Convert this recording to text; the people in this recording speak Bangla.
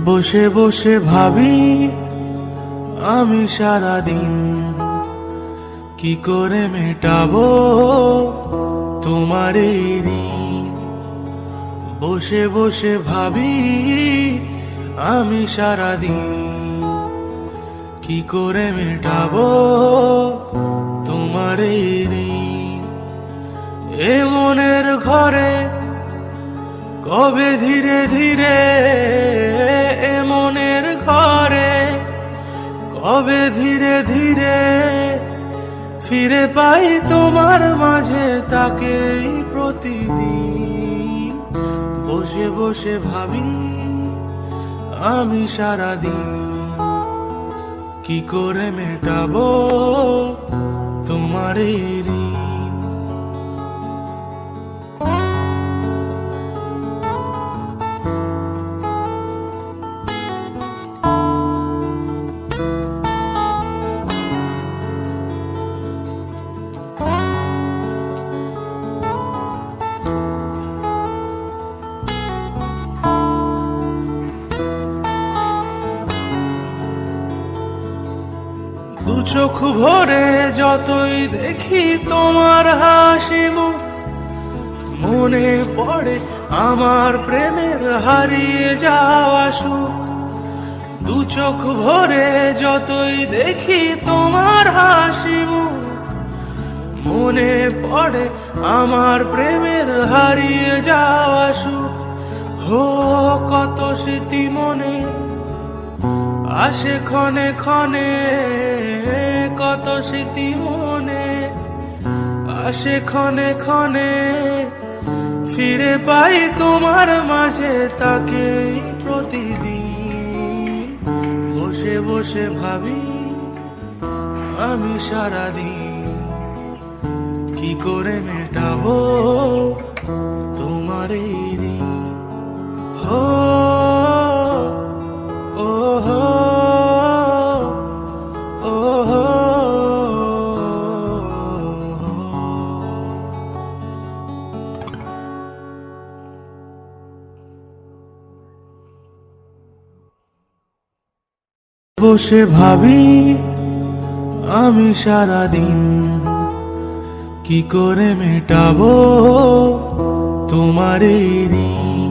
বসে বসে ভাবি আমি সারাদিন কি করে মেটাবো তোমার এই ঋণ। বসে বসে ভাবি আমি সারাদিন কি করে মেটাবো তোমার এই ঋণ। এ মনের ঘরে কবে ধীরে ধীরে, এ মনের ঘরে কবে ধীরে ধীরে ফিরে পাই তোমার মাঝে তাকেই প্রতিদিন। বসে বসে ভাবি আমি সারাদিন কি করে মেটাবো তোমার এই ঋণ। দু চোখ ভরে যতই দেখি তোমার হাসি মুখ, মনে পড়ে আমার প্রেমের হারিয়ে যাওয়া সুখ। দু চোখ ভরে যতই দেখি তোমার হাসি মুখ, মনে পড়ে আমার প্রেমের হারিয়ে যাওয়া সুখ। হো কত স্মৃতি মনে আসে ক্ষণে ক্ষণে, কত স্মৃতি মনে আসে ক্ষণে ক্ষণে ফিরে পাই তোমার মাঝে তাকেই প্রতিদিন। বসে বসে ভাবি আমি সারাদিন কি করে মেটাবো তোমার এই ঋণ। হো বসে ভাবি আমি সারাদিন কি করে মেটাবো তোমার এই ঋণ।